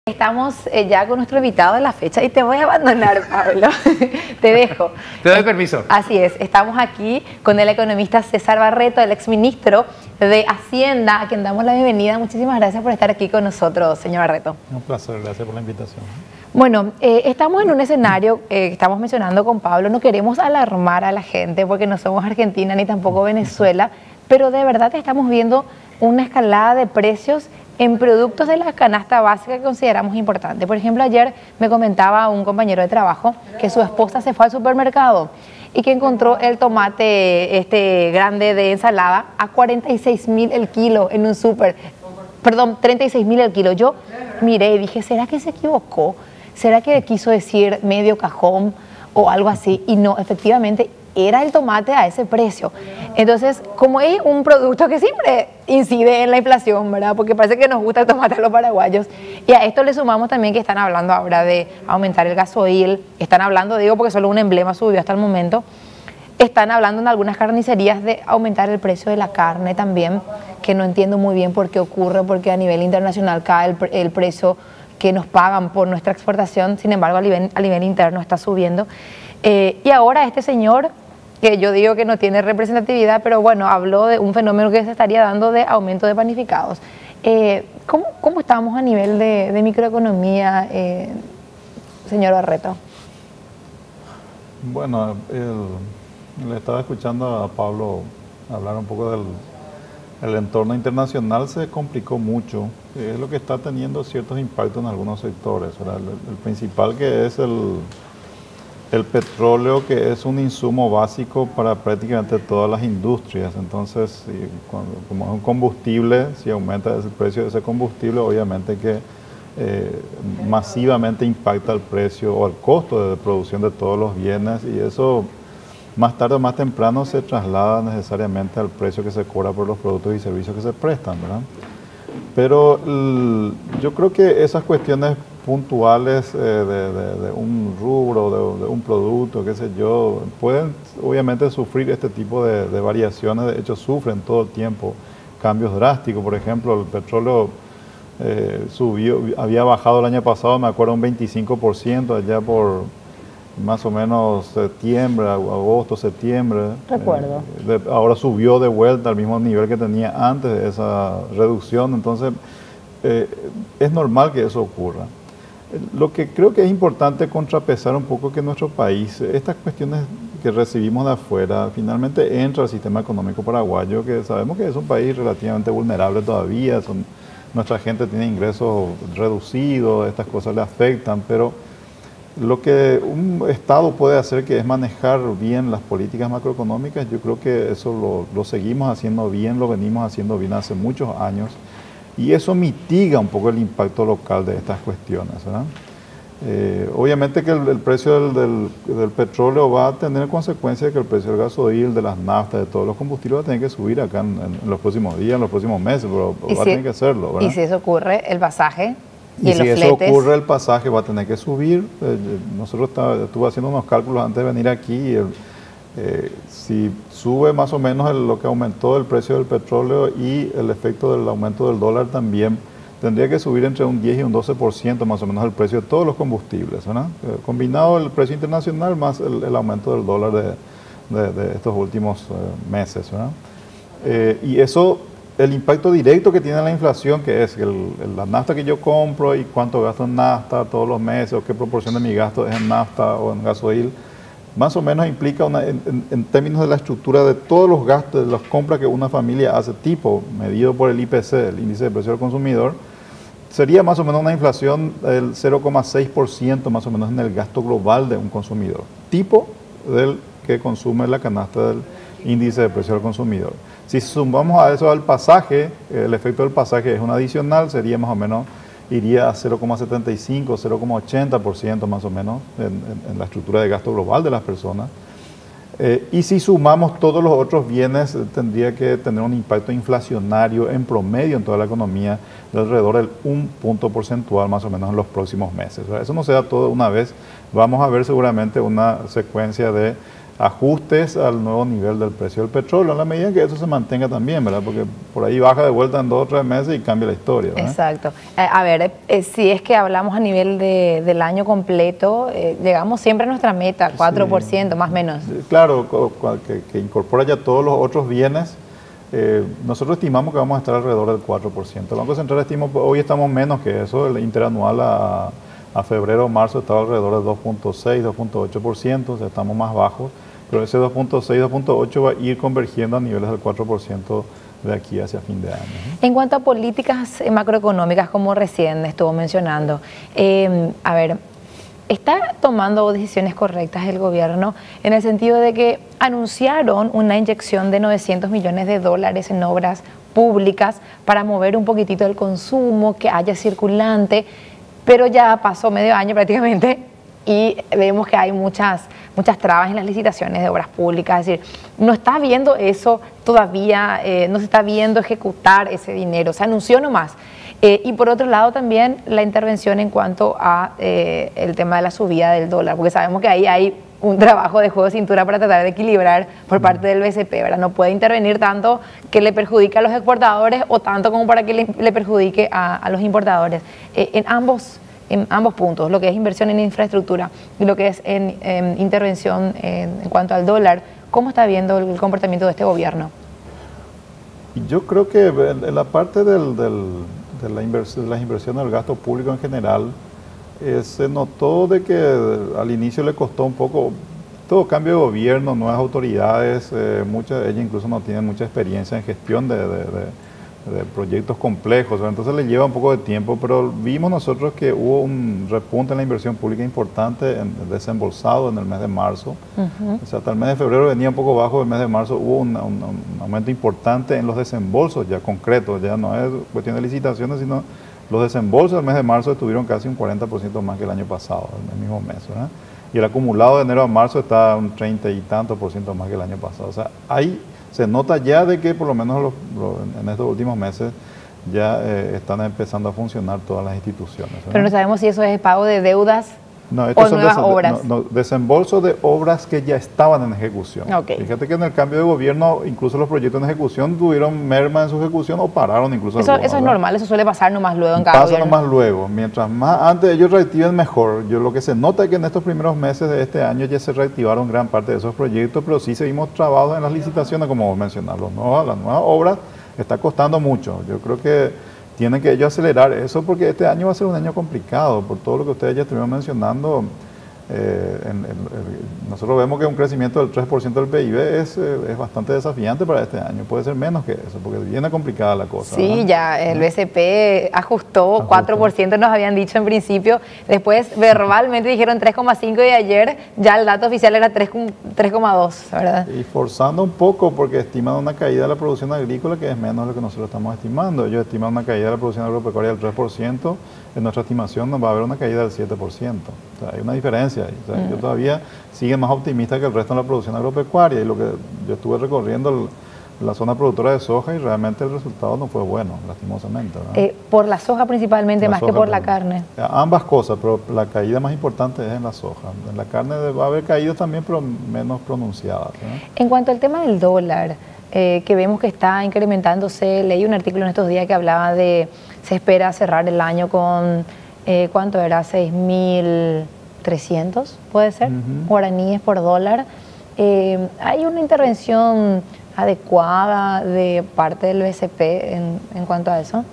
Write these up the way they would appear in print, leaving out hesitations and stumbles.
Estamos ya con nuestro invitado de la fecha y te voy a abandonar, Pablo. Te dejo. Te doy permiso. Así es. Estamos aquí con el economista César Barreto, el exministro de Hacienda, a quien damos la bienvenida. Muchísimas gracias por estar aquí con nosotros, señor Barreto. Un placer, gracias por la invitación. Bueno, estamos en un escenario que estamos mencionando con Pablo. No queremos alarmar a la gente porque no somos Argentina ni tampoco Venezuela, pero de verdad estamos viendo una escalada de precios en productos de la canasta básica que consideramos importante. Por ejemplo, ayer me comentaba un compañero de trabajo que su esposa se fue al supermercado y que encontró el tomate grande de ensalada a 46.000 el kilo en un súper. Perdón, 36.000 el kilo. Yo miré y dije, ¿será que se equivocó? ¿Será que quiso decir medio cajón o algo así? Y no, efectivamente, era el tomate a ese precio. Entonces, como es un producto que siempre incide en la inflación, ¿verdad? Porque parece que nos gusta el tomate a los paraguayos. Y a esto le sumamos también que están hablando ahora de aumentar el gasoil. Están hablando, digo, porque solo un emblema subió hasta el momento. Están hablando en algunas carnicerías de aumentar el precio de la carne también, que no entiendo muy bien por qué ocurre, porque a nivel internacional cae el precio que nos pagan por nuestra exportación, sin embargo a nivel interno está subiendo. Y ahora este señor, que yo digo que no tiene representatividad, pero bueno, habló de un fenómeno que se estaría dando de aumento de panificados. ¿Cómo estamos a nivel de microeconomía, señor Barreto? Bueno, le estaba escuchando a Pablo hablar un poco del entorno internacional. Se complicó mucho, es lo que está teniendo ciertos impactos en algunos sectores, ¿verdad? El principal, que es el petróleo, que es un insumo básico para prácticamente todas las industrias. Entonces, como es un combustible, si aumenta el precio de ese combustible, obviamente que masivamente impacta el precio o el costo de producción de todos los bienes, y eso más tarde o más temprano se traslada necesariamente al precio que se cobra por los productos y servicios que se prestan, ¿verdad? Pero yo creo que esas cuestiones puntuales de un rubro, de un producto, qué sé yo, pueden obviamente sufrir este tipo de variaciones. De hecho, sufren todo el tiempo cambios drásticos. Por ejemplo, el petróleo había bajado el año pasado, me acuerdo, un 25% allá por más o menos septiembre, agosto, septiembre. Recuerdo. Ahora subió de vuelta al mismo nivel que tenía antes de esa reducción. Entonces, es normal que eso ocurra. Lo que creo que es importante contrapesar un poco, que en nuestro país, estas cuestiones que recibimos de afuera, finalmente entra al sistema económico paraguayo, que sabemos que es un país relativamente vulnerable todavía. Nuestra gente tiene ingresos reducidos, estas cosas le afectan, pero lo que un Estado puede hacer, que es manejar bien las políticas macroeconómicas, yo creo que eso lo seguimos haciendo bien, lo venimos haciendo bien hace muchos años, y eso mitiga un poco el impacto local de estas cuestiones, ¿verdad? Obviamente que el precio del petróleo va a tener consecuencia de que el precio del gasoil, de las naftas, de todos los combustibles va a tener que subir acá en los próximos días, en los próximos meses, pero va a tener que hacerlo, ¿verdad? Y si eso ocurre, el pasaje y si eso ocurre, el pasaje va a tener que subir. Nosotros estuve haciendo unos cálculos antes de venir aquí. Si sube más o menos lo que aumentó el precio del petróleo y el efecto del aumento del dólar también, tendría que subir entre un 10 y un 12% más o menos el precio de todos los combustibles, ¿verdad? Combinado el precio internacional más el aumento del dólar de estos últimos meses, ¿verdad? Y eso, el impacto directo que tiene la inflación, que es la nafta que yo compro y cuánto gasto en nafta todos los meses, o qué proporción de mi gasto es en nafta o en gasoil, más o menos implica en términos de la estructura de todos los gastos, de las compras que una familia hace, tipo medido por el IPC, el índice de precio del consumidor, sería más o menos una inflación del 0,6% más o menos en el gasto global de un consumidor, tipo del que consume la canasta del índice de precio del consumidor. Si sumamos a eso al pasaje, el efecto del pasaje es un adicional, sería más o menos, iría a 0,75, 0,80% más o menos en la estructura de gasto global de las personas. Y si sumamos todos los otros bienes, tendría que tener un impacto inflacionario en promedio en toda la economía de alrededor del 1 punto porcentual más o menos en los próximos meses. Eso no se da todo una vez. Vamos a ver seguramente una secuencia de ajustes al nuevo nivel del precio del petróleo, en la medida en que eso se mantenga también, ¿verdad? Porque por ahí baja de vuelta en 2 o 3 meses y cambia la historia, ¿verdad? Exacto. A ver, si es que hablamos a nivel del año completo, llegamos siempre a nuestra meta, 4%, sí, más o menos. Claro, que incorpora ya todos los otros bienes. Nosotros estimamos que vamos a estar alrededor del 4%. El Banco Central estima, hoy estamos menos que eso, el interanual a febrero o marzo estaba alrededor del 2.6, 2.8%, o sea, estamos más bajos. Pero ese 2.6, 2.8 va a ir convergiendo a niveles del 4% de aquí hacia fin de año. En cuanto a políticas macroeconómicas, como recién estuvo mencionando, a ver, ¿está tomando decisiones correctas el gobierno en el sentido de que anunciaron una inyección de 900 millones de dólares en obras públicas para mover un poquitito el consumo, que haya circulante, pero ya pasó medio año prácticamente y vemos que hay muchas trabas en las licitaciones de obras públicas? Es decir, no está viendo eso todavía, no se está viendo ejecutar ese dinero, se anunció nomás. Y por otro lado también la intervención en cuanto a el tema de la subida del dólar, porque sabemos que ahí hay un trabajo de juego de cintura para tratar de equilibrar por parte del BCP, ¿verdad? No puede intervenir tanto que le perjudique a los exportadores o tanto como para que le perjudique a los importadores. En ambos puntos, lo que es inversión en infraestructura y lo que es en intervención en cuanto al dólar, ¿cómo está viendo el comportamiento de este gobierno? Yo creo que en la parte de las inversiones del gasto público en general, se notó de que al inicio le costó un poco, todo cambio de gobierno, nuevas autoridades, muchas de ellas incluso no tienen mucha experiencia en gestión de proyectos complejos, entonces le lleva un poco de tiempo, pero vimos nosotros que hubo un repunte en la inversión pública importante, desembolsado en el mes de marzo. O sea, hasta el mes de febrero venía un poco bajo, el mes de marzo hubo un aumento importante en los desembolsos ya concretos, ya no es cuestión de licitaciones, sino los desembolsos del mes de marzo estuvieron casi un 40% más que el año pasado, en el mismo mes, ¿verdad? Y el acumulado de enero a marzo está un 30 y tanto % más que el año pasado. O sea, se nota ya de que por lo menos en estos últimos meses ya están empezando a funcionar todas las instituciones, ¿verdad? Pero no sabemos si eso es pago de deudas o son nuevas obras. Desembolso de obras que ya estaban en ejecución. Okay. Fíjate que en el cambio de gobierno incluso los proyectos en ejecución tuvieron merma en su ejecución o pararon incluso. Eso es normal, eso suele pasar nomás luego en cada gobierno. Pasa nomás luego. Mientras más antes ellos reactiven mejor. Lo que se nota es que en estos primeros meses de este año ya se reactivaron gran parte de esos proyectos, pero sí seguimos trabados en las licitaciones, como vos mencionás. Las nuevas obras está costando mucho. Yo creo que tienen que ellos acelerar eso porque este año va a ser un año complicado por todo lo que ustedes ya estuvieron mencionando. Nosotros vemos que un crecimiento del 3% del PIB es bastante desafiante para este año. Puede ser menos que eso, porque viene complicada la cosa. Sí, ¿verdad? ya el BCP ajustó 4%, nos habían dicho en principio. Después verbalmente dijeron 3,5% y ayer ya el dato oficial era 3,2%, ¿verdad? Y forzando un poco porque estiman una caída de la producción agrícola que es menos de lo que nosotros estamos estimando. Ellos estiman una caída de la producción agropecuaria del 3%. En nuestra estimación va a haber una caída del 7%. O sea, hay una diferencia ahí. O sea, yo todavía sigue más optimista que el resto en la producción agropecuaria. Y lo que yo estuve recorriendo la zona productora de soja y realmente el resultado no fue bueno, lastimosamente, ¿verdad? Por la soja principalmente, más que por la carne. Ambas cosas, pero la caída más importante es en la soja. En la carne va a haber caídas también, pero menos pronunciadas, ¿verdad? En cuanto al tema del dólar, que vemos que está incrementándose, leí un artículo en estos días que hablaba de, se espera cerrar el año con, ¿cuánto era? 6.300, puede ser, guaraníes por dólar. ¿Hay una intervención adecuada de parte del BCP en cuanto a eso?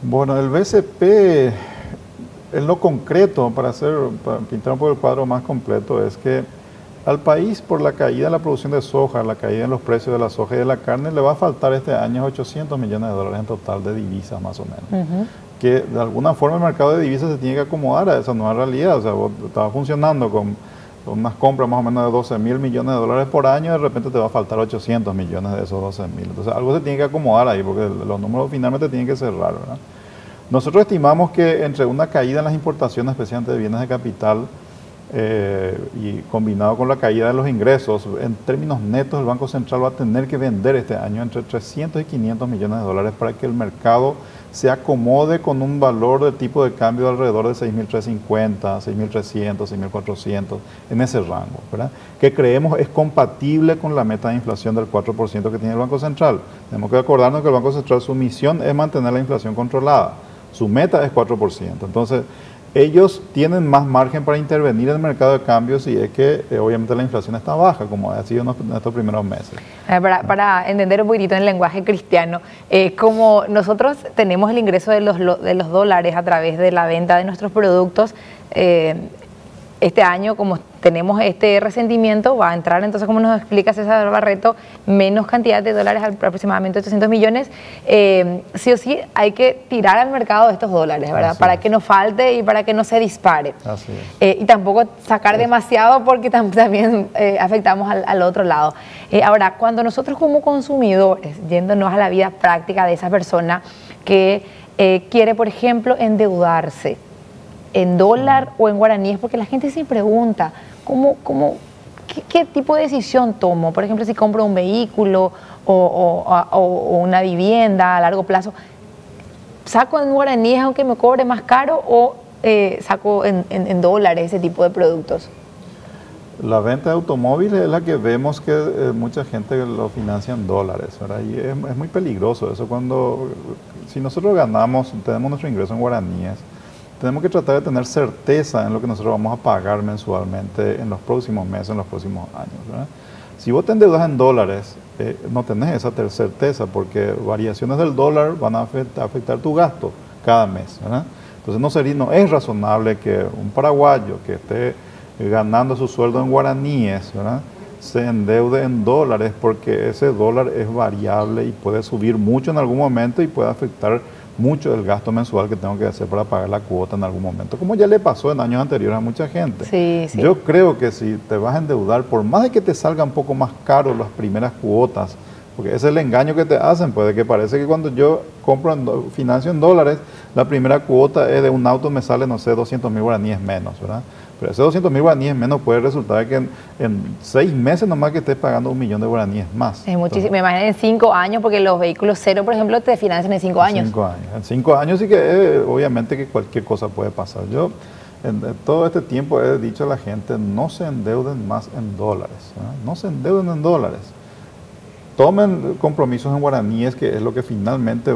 Bueno, el BCP, en lo concreto, para pintar un poco el cuadro más completo, es que al país, por la caída en la producción de soja, la caída en los precios de la soja y de la carne, le va a faltar este año 800 millones de dólares en total de divisas, más o menos. Que de alguna forma el mercado de divisas se tiene que acomodar a esa nueva realidad. O sea, vos estabas funcionando con unas compras más o menos de 12 mil millones de dólares por año, de repente te va a faltar 800 millones de esos 12 mil. Entonces algo se tiene que acomodar ahí, porque los números finalmente tienen que cerrar, ¿verdad? Nosotros estimamos que entre una caída en las importaciones, especialmente de bienes de capital, y combinado con la caída de los ingresos, en términos netos el Banco Central va a tener que vender este año entre 300 y 500 millones de dólares para que el mercado se acomode con un valor de tipo de cambio de alrededor de 6.350, 6.300, 6.400, en ese rango, ¿verdad? Que creemos es compatible con la meta de inflación del 4% que tiene el Banco Central. Tenemos que acordarnos que el Banco Central, su misión es mantener la inflación controlada. Su meta es 4%. Entonces, ellos tienen más margen para intervenir en el mercado de cambios si es que obviamente la inflación está baja, como ha sido en estos primeros meses. Para entender un poquitito en el lenguaje cristiano, como nosotros tenemos el ingreso de los dólares a través de la venta de nuestros productos, este año, como tenemos este resentimiento, va a entrar, entonces, como nos explica César Barreto, menos cantidad de dólares, aproximadamente 800 millones. Sí o sí hay que tirar al mercado estos dólares, ¿verdad? Así para es. que no falte y para que no se dispare. Así es. Y tampoco sacar demasiado porque también afectamos al otro lado. Ahora, cuando nosotros como consumidores, yéndonos a la vida práctica de esa persona que quiere, por ejemplo, endeudarse, en dólar o en guaraníes, porque la gente se pregunta, ¿qué tipo de decisión tomo? Por ejemplo, si compro un vehículo o una vivienda a largo plazo, ¿saco en guaraníes aunque me cobre más caro o saco en dólares ese tipo de productos? La venta de automóviles es la que vemos que mucha gente lo financia en dólares, ¿verdad? Y es muy peligroso eso si nosotros ganamos, tenemos nuestro ingreso en guaraníes, tenemos que tratar de tener certeza en lo que nosotros vamos a pagar mensualmente en los próximos meses, en los próximos años, ¿verdad? Si vos te endeudas en dólares, no tenés esa certeza porque variaciones del dólar van a afectar tu gasto cada mes, ¿verdad? Entonces no es razonable que un paraguayo que esté ganando su sueldo en guaraníes, ¿verdad?, se endeude en dólares porque ese dólar es variable y puede subir mucho en algún momento y puede afectar mucho el gasto mensual que tengo que hacer para pagar la cuota en algún momento, como ya le pasó en años anteriores a mucha gente. Sí, sí. Yo creo que si te vas a endeudar, por más de que te salga un poco más caro las primeras cuotas, porque ese es el engaño que te hacen, puede que parece que cuando yo financio en dólares, la primera cuota es de un auto me sale, no sé, 200.000 guaraníes menos, ¿verdad? Pero ese 200.000 guaraníes menos puede resultar que en 6 meses nomás que estés pagando 1 millón de guaraníes más. Es muchísimo. Me imagino en 5 años, porque los vehículos cero, por ejemplo, te financian en 5 años. 5 años. En 5 años sí que obviamente que cualquier cosa puede pasar. Yo en todo este tiempo he dicho a la gente, no se endeuden más en dólares, ¿verdad? No se endeuden en dólares. Tomen compromisos en guaraníes, que es lo que finalmente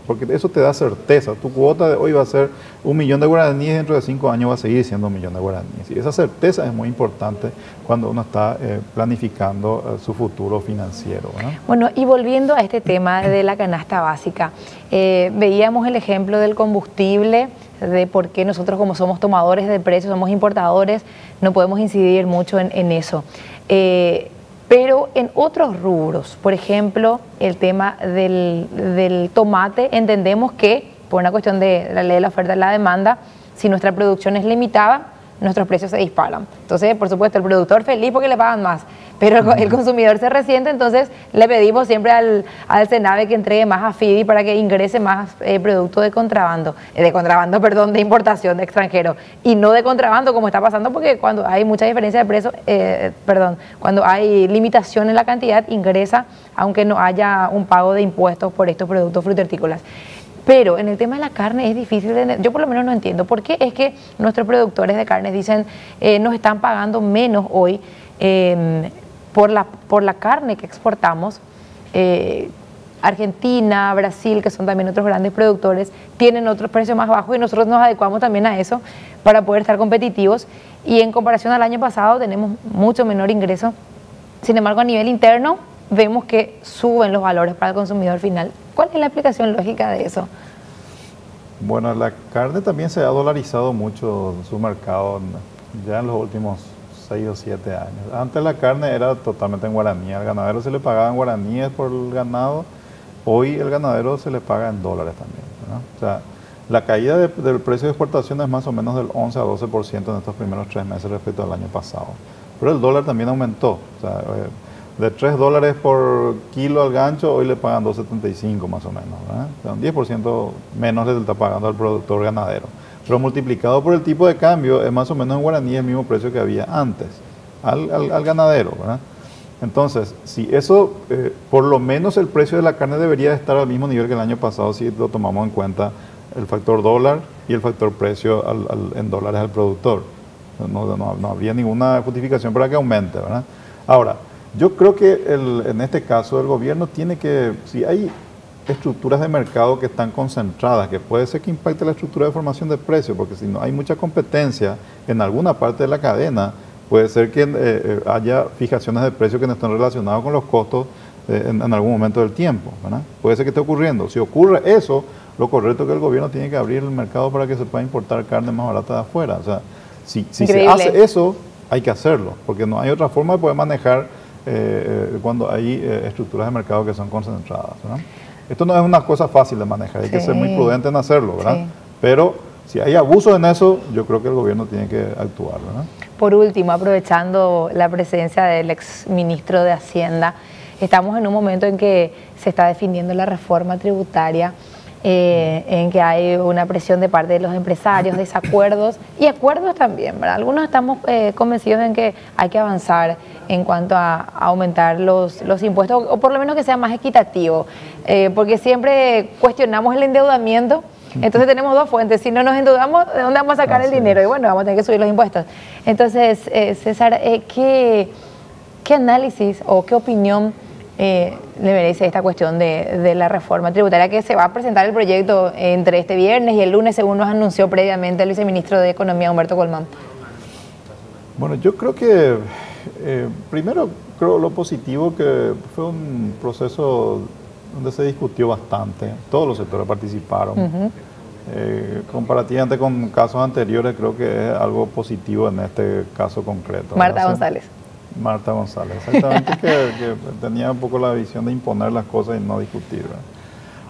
porque eso te da certeza. Tu cuota de hoy va a ser 1 millón de guaraníes, dentro de 5 años va a seguir siendo 1 millón de guaraníes. Y esa certeza es muy importante cuando uno está planificando su futuro financiero, ¿verdad? Bueno, y volviendo a este tema de la canasta básica, veíamos el ejemplo del combustible, de por qué nosotros, como somos tomadores de precios, somos importadores, no podemos incidir mucho en eso. Pero en otros rubros, por ejemplo, el tema del tomate, entendemos que por una cuestión de la ley de la oferta y la demanda, si nuestra producción es limitada, nuestros precios se disparan. Entonces, por supuesto, el productor feliz porque le pagan más, pero el consumidor se resiente, entonces le pedimos siempre al Senave que entregue más a FIDI para que ingrese más producto de contrabando, de importación de extranjero, y no de contrabando como está pasando, porque cuando hay mucha diferencia de precio, cuando hay limitación en la cantidad, ingresa aunque no haya un pago de impuestos por estos productos frutícolas. Pero en el tema de la carne es difícil yo por lo menos no entiendo por qué es que nuestros productores de carnes dicen nos están pagando menos hoy por la carne que exportamos. Argentina, Brasil, que son también otros grandes productores, tienen otros precios más bajos y nosotros nos adecuamos también a eso para poder estar competitivos, y en comparación al año pasado tenemos mucho menor ingreso. Sin embargo, a nivel interno vemos que suben los valores para el consumidor final. ¿Cuál es la explicación lógica de eso? Bueno, la carne también se ha dolarizado mucho en su mercado ya en los últimos 6 o 7 años. Antes la carne era totalmente en guaraní, al ganadero se le pagaban guaraníes por el ganado, hoy el ganadero se le paga en dólares también, ¿no? O sea, la caída del precio de exportación es más o menos del 11 a 12% en estos primeros 3 meses respecto al año pasado. Pero el dólar también aumentó, o sea, de $3 por kilo al gancho, hoy le pagan $2.75 más o menos, ¿verdad? O sea, un 10% menos le está pagando al productor ganadero. pero multiplicado por el tipo de cambio es más o menos en guaraní el mismo precio que había antes al ganadero, ¿verdad? Entonces, si eso, por lo menos el precio de la carne debería estar al mismo nivel que el año pasado si lo tomamos en cuenta el factor dólar y el factor precio en dólares al productor. No habría ninguna justificación para que aumente, ¿verdad? Ahora, yo creo que en este caso el gobierno tiene que, si hay estructuras de mercado que están concentradas, que puede ser que impacte la estructura de formación de precios, porque si no hay mucha competencia en alguna parte de la cadena, puede ser que haya fijaciones de precios que no estén relacionados con los costos en algún momento del tiempo, ¿verdad? Puede ser que esté ocurriendo. Si ocurre eso, lo correcto es que el gobierno tiene que abrir el mercado para que se pueda importar carne más barata de afuera. O sea, si se hace eso, hay que hacerlo, porque no hay otra forma de poder manejar cuando hay estructuras de mercado que son concentradas, ¿verdad? Esto no es una cosa fácil de manejar, hay que ser muy prudente en hacerlo, ¿verdad? Sí. Pero si hay abuso en eso, yo creo que el gobierno tiene que actuar, ¿verdad? Por último, aprovechando la presencia del exministro de Hacienda, estamos en un momento en que se está definiendo la reforma tributaria, en que hay una presión de parte de los empresarios, desacuerdos y acuerdos también, ¿verdad? Algunos estamos convencidos en que hay que avanzar en cuanto a aumentar los impuestos, o por lo menos que sea más equitativo, porque siempre cuestionamos el endeudamiento. Entonces tenemos dos fuentes: si no nos endeudamos, ¿de dónde vamos a sacar el dinero? Y bueno, vamos a tener que subir los impuestos. Entonces, César, ¿qué análisis o qué opinión le merece esta cuestión de la reforma tributaria, que se va a presentar el proyecto entre este viernes y el lunes, según nos anunció previamente el viceministro de Economía, Humberto Colmán? Bueno, yo creo que primero creo lo positivo que fue un proceso donde se discutió bastante, todos los sectores participaron. Comparativamente con casos anteriores, creo que es algo positivo en este caso concreto. Marta González, exactamente, que tenía un poco la visión de imponer las cosas y no discutir, ¿verdad?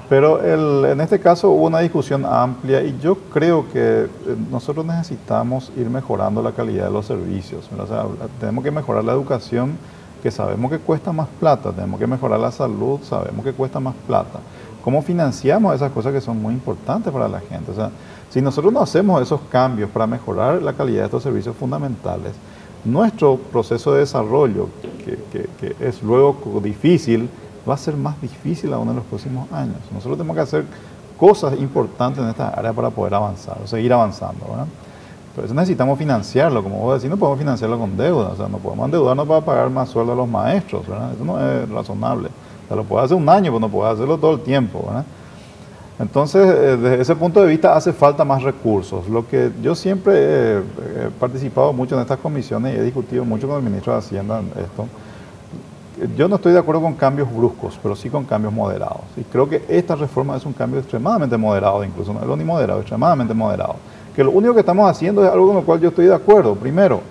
Pero en este caso hubo una discusión amplia y yo creo que nosotros necesitamos ir mejorando la calidad de los servicios, ¿verdad? O sea, tenemos que mejorar la educación, que sabemos que cuesta más plata, tenemos que mejorar la salud, sabemos que cuesta más plata. ¿Cómo financiamos esas cosas que son muy importantes para la gente? O sea, si nosotros no hacemos esos cambios para mejorar la calidad de estos servicios fundamentales, nuestro proceso de desarrollo, que es luego difícil, va a ser más difícil aún en los próximos años. Nosotros tenemos que hacer cosas importantes en esta área para poder avanzar, o seguir avanzando, ¿verdad? Por eso necesitamos financiarlo, como vos decís, no podemos financiarlo con deuda, o sea, no podemos endeudarnos para pagar más sueldo a los maestros, ¿verdad? Eso no es razonable. O sea, lo puede hacer un año, pero no puede hacerlo todo el tiempo, ¿verdad? Entonces, desde ese punto de vista hace falta más recursos. Lo que yo siempre he participado mucho en estas comisiones y he discutido mucho con el ministro de Hacienda en esto. Yo no estoy de acuerdo con cambios bruscos, pero sí con cambios moderados. Y creo que esta reforma es un cambio extremadamente moderado, incluso no es lo ni moderado, extremadamente moderado. Que lo único que estamos haciendo es algo con lo cual yo estoy de acuerdo. Primero,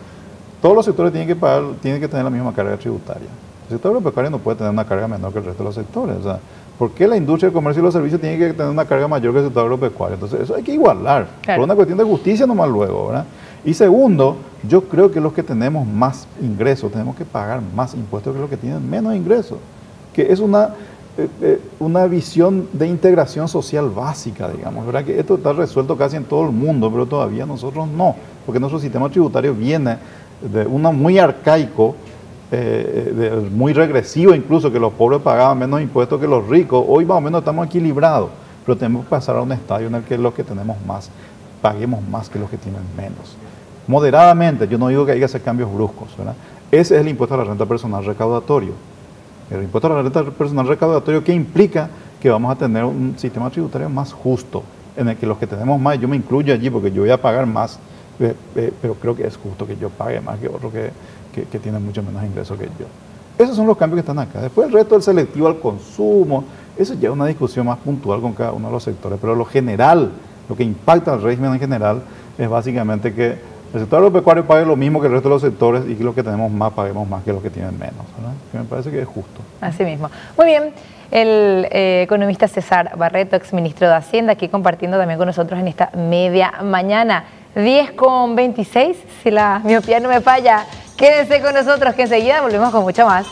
todos los sectores tienen que tener la misma carga tributaria. El sector agropecuario no puede tener una carga menor que el resto de los sectores. O sea, ¿por qué la industria, el comercio y los servicios tienen que tener una carga mayor que el sector agropecuario? Entonces, eso hay que igualar, claro, por una cuestión de justicia nomás luego, ¿verdad? Y segundo, yo creo que los que tenemos más ingresos tenemos que pagar más impuestos que los que tienen menos ingresos, que es una visión de integración social básica, digamos, ¿verdad? Que esto está resuelto casi en todo el mundo, pero todavía nosotros no, porque nuestro sistema tributario viene de uno muy arcaico, muy regresivo incluso, que los pobres pagaban menos impuestos que los ricos. Hoy más o menos estamos equilibrados, pero tenemos que pasar a un estadio en el que los que tenemos más paguemos más que los que tienen menos. Moderadamente, yo no digo que haya que hacer cambios bruscos, ¿verdad? Ese es el impuesto a la renta personal recaudatorio. El impuesto a la renta personal recaudatorio, que implica que vamos a tener un sistema tributario más justo, en el que los que tenemos más, yo me incluyo allí porque yo voy a pagar más, pero creo que es justo que yo pague más que otro que tiene mucho menos ingresos que yo. Esos son los cambios que están acá. Después el resto del selectivo al consumo, eso ya es una discusión más puntual con cada uno de los sectores, pero lo general, lo que impacta al régimen en general, es básicamente que el sector agropecuario pague lo mismo que el resto de los sectores y que los que tenemos más paguemos más que los que tienen menos, ¿verdad? Que me parece que es justo. Así mismo. Muy bien. El economista César Barreto, exministro de Hacienda, aquí compartiendo también con nosotros en esta media mañana. 10:26, si la miopía no me falla. Quédense con nosotros, que enseguida volvemos con mucho más.